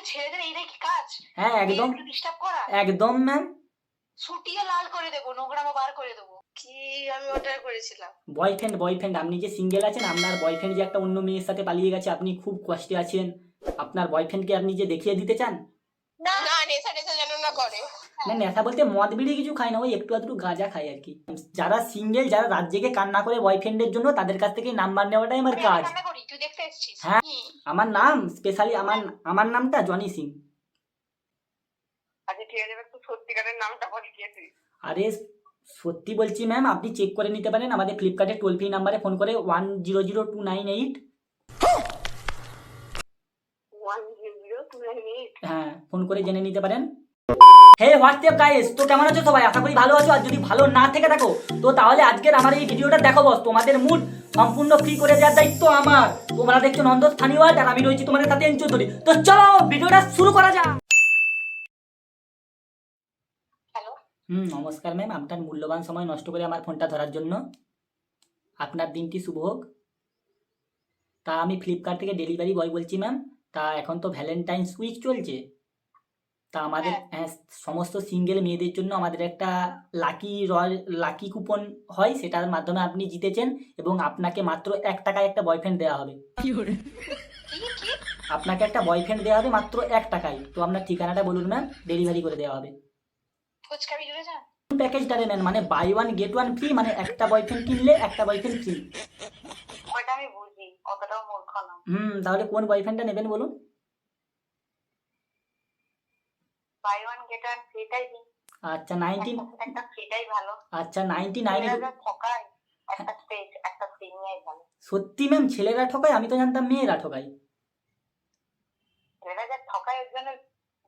ছেলেদের এইটাই কি কাজ? হ্যাঁ একদম মেয়েকে ডিস্টার্ব করা? একদম ম্যাম। ছুটিয়ে লাল করে দেবো, নোংরামো বার করে দেবো। কি আমি অর্ডার করেছিলাম? বয়ফ্রেন্ড আপনি যে সিঙ্গেল আছেন, আপনার বয়ফ্রেন্ড যে একটা অন্য মেয়ের সাথে পালিয়ে গেছে, আপনি খুব কষ্টে আছেন, আপনার বয়ফ্রেন্ডকে আপনি যে দেখিয়ে দিতে চান। না না, নেশা টেশা যেন না করে। না নেশা বলতে মদ বিড়ি কিছু খায় না, ওই একটু আধটু গাঁজা খায় আর কি। যারা সিঙ্গেল, যারা রাত জেগে কান্না করে বয়ফ্রেন্ডের জন্য, তাদের কাছ থেকে নাম্বার নেওয়াটাই আমার আমি কাজ। রান্না করি, তুই দেখতে এসেছিস? হ্যাঁ আমার নাম স্পেশালি আমার নামটা জনি সিং। আচ্ছা ঠিক আছে, একটু সত্যিকারের নামটা বল কি তুই? আরে সত্যি বলছি ম্যাম, আপনি চেক করে নিতে পারেন আমাদের ফ্লিপকার্টের টোল ফ্রি নাম্বারে ফোন করে 100298। 100298? হ্যাঁ ফোন করে জেনে নিতে পারেন। হে হোয়াটসঅ্যাপ গাইস, তো কেমন আছো সবাই? আশা করি ভালো আছো। আর যদি ভালো না থেকে থাকো তো তাহলে আজকের আমার এই ভিডিওটা দেখো বস। তোমাদের মুড সম্পূর্ণ ফ্রি করে দেওয়ার দায়িত্ব আমার। তোমরা দেখছো নন্দ স্থানীয় ওয়ার্ড, আর আমি রয়েছি তোমাদের সাথে এনচো ধরি। তো চলো ভিডিওটা শুরু করা যাক। হ্যালো। নমস্কার ম্যাম, আপনার মূল্যবান সময় নষ্ট করে আমার ফোনটা ধরার জন্য। আপনার দিনটি শুভ হোক। তা আমি ফ্লিপকার্ট থেকে ডেলিভারি বয় বলছি ম্যাম। তা এখন তো ভ্যালেন্টাইন্স উইক চলছে, তা আমাদের সমস্ত সিঙ্গেল মেয়েদের জন্য আমাদের একটা লাকি কুপন হয়, সেটার মাধ্যমে আপনি জিতেছেন এবং আপনাকে মাত্র 1 টাকায় একটা বয়ফ্রেন্ড দেওয়া হবে। আপনাকে একটা বয়ফ্রেন্ড দেওয়া হবে মাত্র 1 টাকায়। তো আপনার ঠিকানাটা বলুন ম্যাম, ডেলিভারি করে দেওয়া হবে। ফুচকা বিক্রি যা। প্যাকেজটারে নেন, মানে buy one get one free, মানে একটা বয়ফ্রেন্ড কিনলে একটা বয়ফ্রেন্ড ফ্রি। ওটা আমি বুঝি, অতটাও মূর্খ না। তাহলে কোন বয়ফ্রেন্ডটা নেবেন বলুন? বাই ওয়ান গেট ওয়ান ফ্রিটাই দিন। আচ্ছা 19। একটা ফ্রিটাই ভালো। আচ্ছা 99। ঠকায়, একটা স্টেজ একটা ফ্রি নিয়েই ভালো। সত্যি ম্যাম ছেলেরা ঠকায়? আমি তো জানতাম মেয়েরা ঠকায়। ছেলেরা যা ঠকায় এর জন্য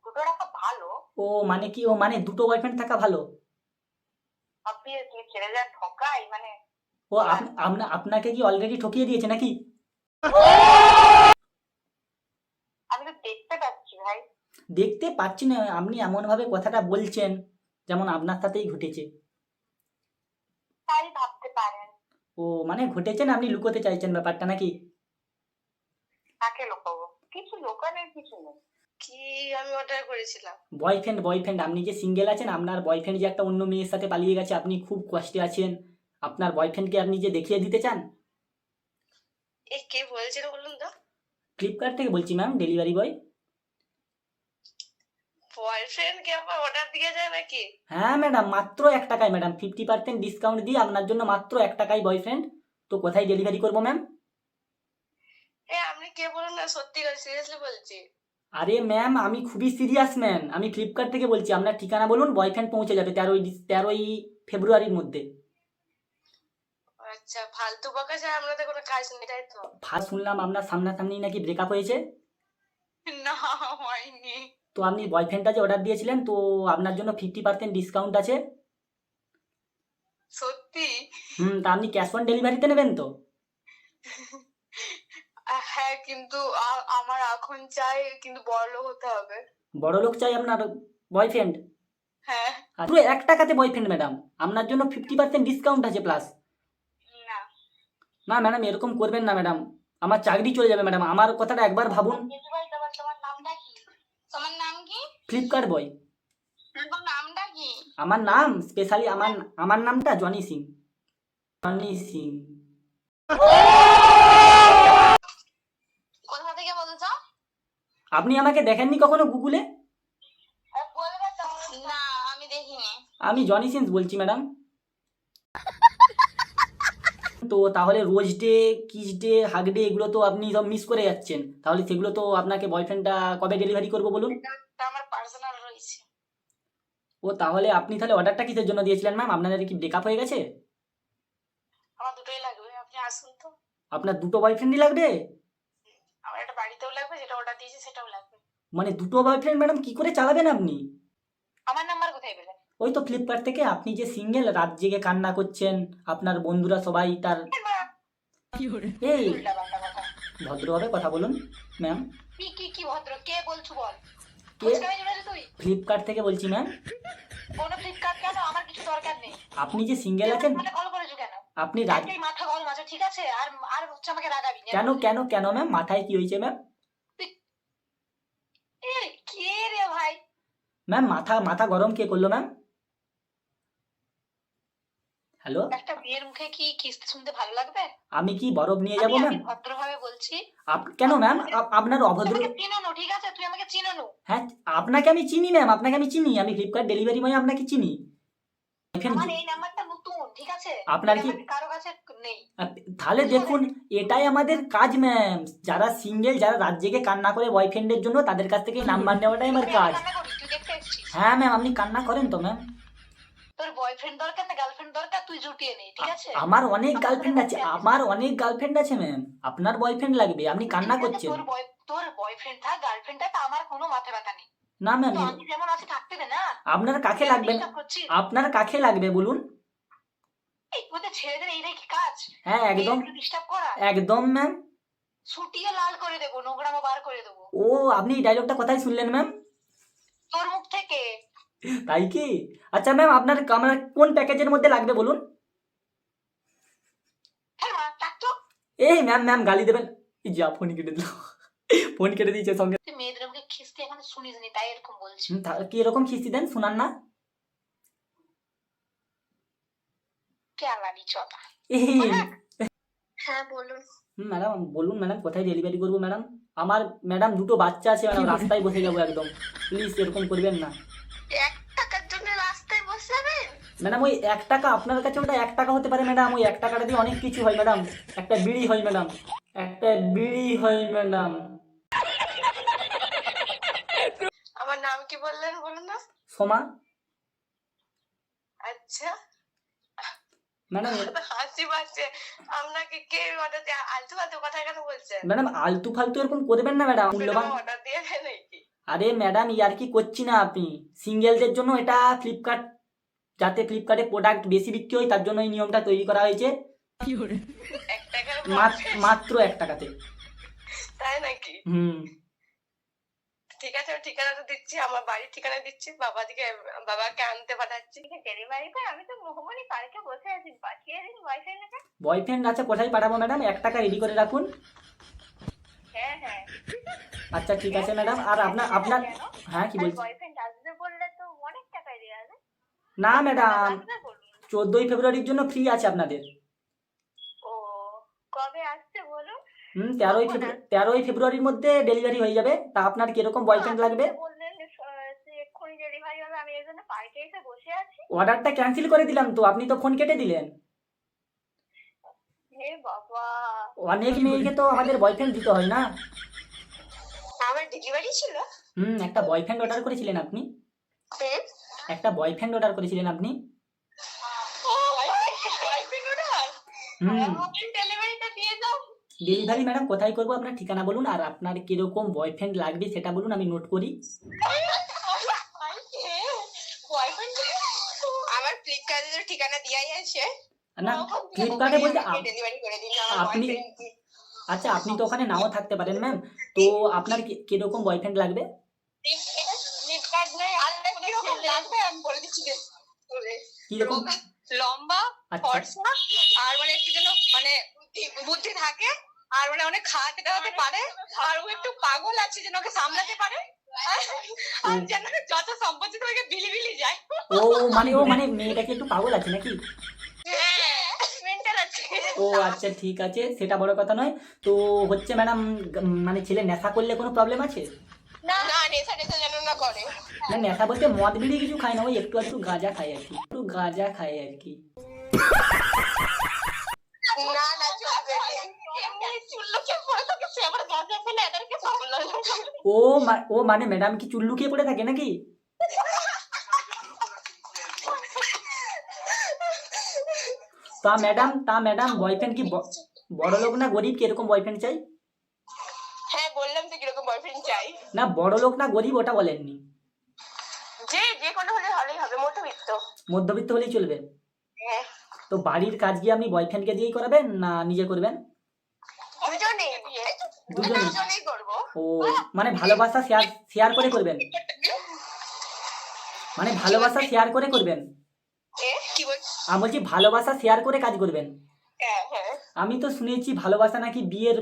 দুটো রাখা ভালো। ও মানে কি, ও মানে দুটো বয়ফ্রেন্ড থাকা ভালো? অবভিয়াসলি ছেলে যা ঠকায় মানে। ও আপনাকে কি অলরেডি ঠকিয়ে দিয়েছে নাকি? আমি তো দেখতে পাচ্ছি ভাই। দেখতে পাচ্ছি না, আপনি এমন ভাবে কথাটা বলছেন যেমন আপনার সাথেই ঘটেছে। তাই ভাবতে পারেন। ও মানে ঘটেছেন, আপনি লুকোতে চাইছেন ব্যাপারটা নাকি? কাকে লোকাবো? কিছু লোকানোর কিছু নেই। কি আমি অর্ডার করেছিলাম? বয়ফ্রেন্ড আপনি যে সিঙ্গেল আছেন, আপনার বয়ফ্রেন্ড যে একটা অন্য মেয়ের সাথে পালিয়ে গেছে, আপনি খুব কষ্টে আছেন, আপনার বয়ফ্রেন্ডকে আপনি যে দেখিয়ে দিতে চান। এ কে বলছিল বলুন তো? ফ্লিপকার্ট থেকে বলছি ম্যাম, ডেলিভারি বয়। বয়ফ্রেন্ড কে আবার অর্ডার দিয়ে যায় নাকি? হ্যাঁ ম্যাডাম, মাত্র 1 টাকায় ম্যাডাম, 50% ডিসকাউন্ট দিয়ে আপনার জন্য মাত্র 1 টাকায় বয়ফ্রেন্ড। তো কোথায় ডেলিভারি করবো ম্যাম? আপনি কে বলুন না, সত্যি করে সিরিয়াসলি বলছি। আরে ম্যাম আমি খুবই সিরিয়াস ম্যাম, আমি ফ্লিপকার্ট থেকে বলছি। আপনার ঠিকানা বলুন, বয়ফ্রেন্ড পৌঁছে যাবে 13ই ফেব্রুয়ারির মধ্যে। আচ্ছা, ফালতু বকা ছাড়া আপনাদের কোনো কাজ নেই তাই তো? ফার্স্ট শুনলাম আপনার সামনাসামনি নাকি ব্রেকআপ হয়েছে। না, হয়নি। তো আপনি বয়ফ্রেন্ডটা যে অর্ডার দিয়েছিলেন, তো আপনার জন্য 50% ডিসকাউন্ট আছে। সত্যি? তা আপনি ক্যাশ অন ডেলিভারিতে নেবেন তো? হ্যাঁ, কিন্তু আমার এখন চাই, কিন্তু বড়লোক হতে হবে। বড় লোক চাই আপনার বয়ফ্রেন্ড? হ্যাঁ। পুরো 1 টাকাতে বয়ফ্রেন্ড ম্যাডাম, আপনার জন্য 50% ডিসকাউন্ট আছে প্লাস। না না ম্যাডাম এরকম করবেন না ম্যাডাম, আমার চাকরি চলে যাবে ম্যাডাম, আমার কথাটা একবার ভাবুন। তোমার নামটা কি? তোমার নাম কি? ফ্লিপকার্ট বয়। তোমার নামটা কি? আমার নাম স্পেশালি আমার নামটা জনি সিং। জনি সিং। কোথা থেকে বলছো? আপনি আমাকে দেখেননি কখনো গুগলে? না, আমি দেখিনি। আমি জনি সিং বলছি ম্যাডাম। তো তাহলে rose day, kiss day, hug day এগুলো তো আপনি সব মিস করে যাচ্ছেন। তাহলে সেগুলো তো আপনাকে বয়ফ্রেন্ডটা কবে ডেলিভারি করবো বলুন? এটা আমার পার্সোনাল রয়েছে। ও তাহলে আপনি তাহলে অর্ডারটা কিসের জন্য দিয়েছিলেন ম্যাম? আপনাদের কি ব্রেকআপ হয়ে গেছে? আমার দুটোই লাগবে, আপনি আসুন তো। আপনার দুটো বয়ফ্রেন্ডই লাগবে? আমার একটা বাড়িতেও লাগবে, যেটা অর্ডার দিয়েছি সেটাও লাগবে। মানে দুটো বয়ফ্রেন্ড ম্যাডাম কি করে চালাবেন আপনি? আমার নাম্বার কোথায় পেলেন? ওই তো ফ্লিপকার্ট থেকে। আপনি যে সিঙ্গেল, রাত জেগে কান্না করছেন, আপনার বন্ধুরা সবাই তার। এই উল্টাপাল্টা কথা। ভদ্রভাবে কথা বলুন ম্যাম। কি ভদ্র? কে বলছো বল? কে? ফুচকা বেজে তুই? ফ্লিপকার্ট থেকে বলছি ম্যাম। কোনো ফ্লিপকার্ট কেন? আমার কিছু দরকার নেই। আপনি যে সিঙ্গেল আছেন, মানে কল করেছো কেন? আপনি রাত। একটাই মাথা গরম আছে, ঠিক আছে? আর আর হচ্ছে আমাকে রাগাবি না। কেন কেন কেন ম্যাম, মাথায় কি হয়েছে ম্যাম? ম্যাম মাথা গরম কে করলো ম্যাম? হ্যালো, একটা বিয়ের মুখে কি কিস্তি শুনতে ভালো লাগবে? আমি কি বরফ নিয়ে যাব ম্যাম? আমি ভদ্রভাবে বলছি। কেন ম্যাম? আপনার তুই অভদ্র। আমাকে চিনো না, ঠিক আছে? তুই আমাকে চিনো না। হ্যাঁ, আপনাকে আমি চিনি ম্যাম, আপনাকে আমি চিনি, আমি ফ্লিপকার্ট ডেলিভারি বয়, আপনাকে চিনি। আমার এই নাম্বারটা নতুন, ঠিক আছে? আপনার এই কি নাম্বারটা কারো কাছে নেই। তাহলে দেখুন, এটাই আমাদের কাজ ম্যাম। যারা সিঙ্গেল, যারা রাত জেগে কান্না করে বয়ফ্রেন্ডের জন্য, তাদের কাছ থেকে নাম্বার নেওয়াটাই আমার আমি কাজ। কান্না করি, তুই দেখতে এসেছিস? হ্যাঁ ম্যাম, আপনি কান্না করেন তো ম্যাম? তোর বয়ফ্রেন্ড দরকার না গার্লফ্রেন্ড দরকার, তুই জুটিয়ে নে, ঠিক আছে? আমার অনেক আমার গার্লফ্রেন্ড মনে আছে, করতে আমার অনেক গার্লফ্রেন্ড আছে ম্যাম। আপনার বয়ফ্রেন্ড লাগবে, আপনি কান্না ঠিক আছে, করছেন। তোর বয়ফ্রেন্ড থাক, গার্লফ্রেন্ড থাক, আমার কোনো মাথা ব্যথা নেই। না ম্যাম, তো আমি যেমন আছি থাকতে দে না। আপনার কাকে তুই লাগবে? disturb করছিস? আপনার কাকে লাগবে বলুন? এই ওদের ছেলেদের এইটাই কি কাজ? হ্যাঁ একদম, ডিস্টার্ব করা। একদম ম্যাম। ছুটিয়ে লাল করে দেবো, নোংরামো বার করে দেবো ও, আপনি এই ডায়লগটা কোথায় শুনলেন ম্যাম? তোর মুখ থেকে। তাই কি? আচ্ছা ম্যাম, আপনার আমার কোন প্যাকেজের মধ্যে লাগবে বলুন? হ্যাঁ মা, ডাক তো। এই ম্যাম, ম্যাম গালি দেবেন? এই যা, ফোন কেটে দিল, ফোন কেটে দিয়েছে সঙ্গে। তুই মেয়েদের মুখে খিস্তি এখন শুনিস নি, তাই এরকম বলছি। কি এরকম খিস্তি দেন, শোনান না? কেলানি চটা। এই হ্যাঁ বলুন। ম্যাডাম বলুন, ম্যাডাম কোথায় ডেলিভারি করবো ম্যাডাম? আমার ম্যাডাম দুটো বাচ্চা আছে ম্যাডাম, রাস্তায় বসে যাবো একদম, প্লিজ এরকম করবেন না। 1 টাকার জন্য রাস্তায় বসে যাবেন? ম্যাডাম ওই 1 টাকা, আপনার কাছে ওটা 1 টাকা হতে পারে ম্যাডাম, ওই 1 টাকাটা দিয়ে অনেক কিছু হয় ম্যাডাম। একটা বিড়ি হয় ম্যাডাম, একটা বিড়ি হয় ম্যাডাম। আমার নাম কি বললেন বলুন না? সোমা। আচ্ছা, ম্যাডাম হাসি পাচ্ছে। আপনাকে কে অর্ডার দিয়ে আলতু ফালতু কথা কেন বলছেন? ম্যাডাম আলতু ফালতু এরকম করবেন না ম্যাডাম, মূল্যবান। অর্ডার দিয়ে দেন নাকি? আরে ম্যাডাম, ইয়ার কি করছি না, আপনি সিঙ্গেলদের জন্য এটা ফ্লিপকার্ট, যাতে ফ্লিপকার্টে প্রোডাক্ট বেশি বিক্রি হয় তার জন্য এই নিয়মটা তৈরি করা হয়েছে। 1 টাকার মাত্র 1 টাকাতে। তাই নাকি? হুম। ঠিক আছে, আমি ঠিকানাটা দিচ্ছি, আমার বাড়ির ঠিকানা দিচ্ছি, বাবাকে আনতে পাঠাচ্ছি। ডেলিভারি বয়, আমি তো মোহমনি পার্কে বসে আছি, পাঠিয়ে দিন বয়ফ্রেন্ডকে। বয়ফ্রেন্ড আছে, কোথায় পাঠাবো ম্যাডাম? 1 টাকা রেডি করে রাখুন। হ্যাঁ হ্যাঁ। আচ্ছা ঠিক আছে ম্যাডাম। আর আপনার হ্যাঁ কি বলছি? বয়ফ্রেন্ড আসবে বললে তো অনেক টাকায় দেওয়া যাবে। না ম্যাডাম, আসবে বলুন। 14ই ফেব্রুয়ারির জন্য ফ্রি আছে আপনাদের। ও, কবে আসছে বলুন? 13ই ফেব্রুয়ারির মধ্যে ডেলিভারি হয়ে যাবে। তা আপনার কিরকম বয়ফ্রেন্ড লাগবে? বললেন যে এক্ষুনি ডেলিভারি হবে, আমি এই জন্য পার্কে এসে বসে আছি। অর্ডারটা ক্যান্সেল করে দিলাম তো, আপনি তো ফোন কেটে দিলেন। হে বাবা, অনেক মেয়েকে তো আমাদের বয়ফ্রেন্ড দিতে হয় না। আমার ডেলিভারি ছিল। একটা বয়ফ্রেন্ড অর্ডার করেছিলেন আপনি, একটা বয়ফ্রেন্ড অর্ডার করেছিলেন আপনি। ডেলিভারিটা দিয়ে দাও। ডেলিভারি ম্যাডাম কোথায় করবো, আপনার ঠিকানা বলুন, আর আপনার কিরকম বয়ফ্রেন্ড লাগবে সেটা বলুন, আমি নোট করি। আমার ফ্লিপকার্টের ঠিকানা দিয়াই আছে না, ফ্লিপকার্টে বলতে ডেলিভারি করে দিন। আপনি, আচ্ছা আপনি তো ওখানে নাও থাকতে পারেন ম্যাম, তো আপনার কিরকম বয়ফ্রেন্ড লাগবে? ফ্লিপকার্ট নয়, কিরকম লাগবে আমি বলে দিচ্ছি। কিরকম? লম্বা, আচ্ছা। ফর্সা, আর মানে একটু যেন মানে বুদ্ধি থাকে, আর মানে অনেক খাওয়াতে টাওয়াতে পারে, আর ও একটু পাগল আছে যেন ওকে সামলাতে পারে, আর যেন যত সম্পত্তি তোমাকে বিলি বিলি যায়। ও মানে মেয়েটাকে একটু পাগল আছে নাকি? মেন্টাল আছে। ও আচ্ছা ঠিক আছে, সেটা বড় কথা নয়। তো হচ্ছে ম্যাডাম, মানে ছেলে নেশা করলে কোনো প্রবলেম আছে? না না, নেশা টেশা যেন না করে। না, নেশা বলতে মদ বিড়ি কিছু খায় না, ওই একটু একটু গাঁজা খায় আর কি, একটু গাঁজা খায় আর কি। না না, চলবে না। এমনি চুল্লুকে পড়ে থাকে, সে আবার গাঁজা ফেলে এদেরকে সামলায়। ও মানে ম্যাডাম কি চুল লুকিয়ে পড়ে থাকে নাকি? তা ম্যাডাম বয়ফ্রেন্ড কি বড় লোক না গরিব, কিরকম বয়ফ্রেন্ড চাই? হ্যাঁ বললাম তো কিরকম বয়ফ্রেন্ড চাই। না বড় লোক না গরিব ওটা বলেননি। যে কোনো হলে ভালোই হবে, মধ্যবিত্ত। মধ্যবিত্ত হলেই চলবে। হ্যাঁ। তো বাড়ির কাজ কি আপনি বয়ফ্রেন্ডকে দিয়েই করাবেন না নিজে করবেন? দুজনেই করবো। ও মানে ভালোবাসা শেয়ার করে করবেন, মানে ভালোবাসা শেয়ার করে করবেন। কি বলছিস? আমি বলছি ভালোবাসা শেয়ার করে কাজ করবেন। হ্যাঁ হ্যাঁ। আমি তো শুনেছি ভালোবাসা নাকি বিয়ের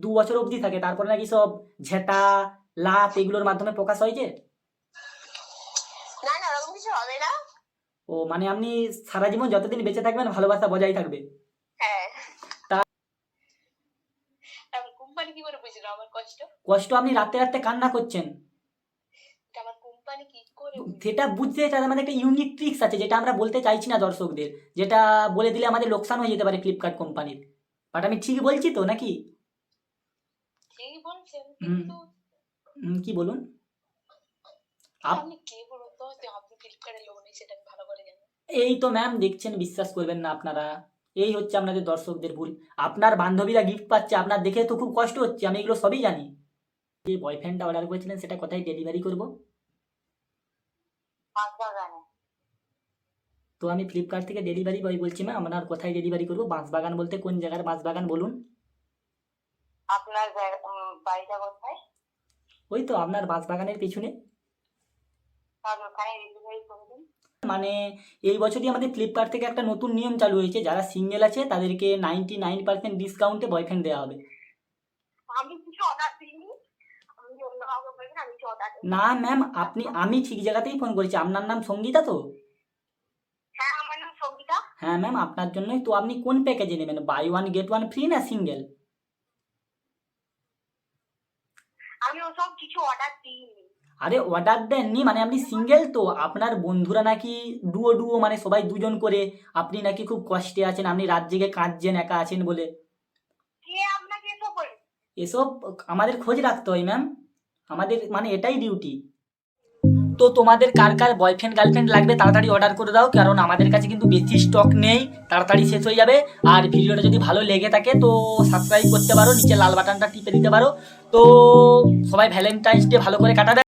2 বছর অবধি থাকে, তারপরে নাকি সব ঝেঁটা লাভ এগুলোর মাধ্যমে প্রকাশ হয় যে। কিছু হবে না। ও মানে আপনি সারা জীবন যতদিন বেঁচে থাকবেন ভালোবাসা বজায় থাকবে। হ্যাঁ। তা- আমার কোম্পানি কি করে বুঝলো আমার কষ্ট? কষ্ট আপনি রাতে রাতে কান্না করছেন, এটা আমার কোম্পানি কি করে বুঝলো? সেটা বুঝতে তার মধ্যে একটা ইউনিক ট্রিক্স আছে যেটা আমরা বলতে চাইছি না দর্শকদের, যেটা বলে দিলে আমাদের লোকসান হয়ে যেতে পারে ফ্লিপকার্ট কোম্পানির। বাট আমি ঠিক বলছি তো নাকি? ঠিকই বলছেন, হুম। কিন্তু কি বলুন? আপ- আপনি কে বলুন তো, যে আপনি ফ্লিপকার্টের লোক নেই সেটা আমি ভালো করে জানি। এই তো ম্যাম দেখছেন, বিশ্বাস করবেন না আপনারা, এই হচ্ছে আপনাদের দর্শকদের ভুল। আপনার বান্ধবীরা গিফট পাচ্ছে, আপনার দেখে তো খুব কষ্ট হচ্ছে, আমি এগুলো সবই জানি। যে বয়ফ্রেন্ডটা অর্ডার করেছিলেন সেটা কোথায় ডেলিভারি করব? বাঁশবাগানে। তো আমি ফ্লিপকার্ট থেকে ডেলিভারি বয় বলছি ম্যাম, আপনার কোথায় ডেলিভারি করবো? বাঁশবাগান বলতে কোন জায়গার বাঁশবাগান বলুন? আপনার বাড়িটা কোথায়? ওই তো আপনার বাঁশবাগানের পিছনে। তাহলে ওখানে ডেলিভারি করে দিন। মানে এই বছরই আমাদের ফ্লিপকার্ট থেকে একটা নতুন নিয়ম চালু হয়েছে, যারা সিঙ্গেল আছে তাদেরকে 99% ডিসকাউন্টে বয়ফ্রেন্ড দেওয়া হবে। আমি কিছু অর্ডার দিইনি, আমি অন্য কাউকে বলবেন আমি কিছু অর্ডার দিই। না ম্যাম, আমি ঠিক জায়গাতেই ফোন করেছি। আপনার নাম সঙ্গীতা তো? হ্যাঁ, আমার নাম সঙ্গীতা। হ্যাঁ ম্যাম, আপনার জন্যই তো। আপনি কোন প্যাকেজে নেবেন, buy one get one free না সিঙ্গেল? আমি ওসব কিছু অর্ডার দিইনি। আরে অর্ডার দেননি মানে আপনি সিঙ্গেল তো? আপনার বন্ধুরা নাকি ডুও ডুও মানে সবাই দুজন করে, আপনি নাকি খুব কষ্টে আছেন, আপনি রাত জেগে কাঁদছেন একা আছেন বলে। কে আপনাকে এসব বলে? এসব আমাদের খোঁজ রাখতে হয় ম্যাম, আমাদের মানে এটাই ডিউটি। তো তোমাদের কার কার বয়ফ্রেন্ড গার্লফ্রেন্ড লাগবে তাড়াতাড়ি অর্ডার করে দাও, কারণ আমাদের কাছে কিন্তু বেশি স্টক নেই, তাড়াতাড়ি শেষ হয়ে যাবে। আর ভিডিওটা যদি ভালো লেগে থাকে তো সাবস্ক্রাইব করতে পারো, নিচে লাল বাটনটা টিপে দিতে পারো। তো সবাই ভ্যালেন্টাইন্স ডে ভালো করে কাটাবে।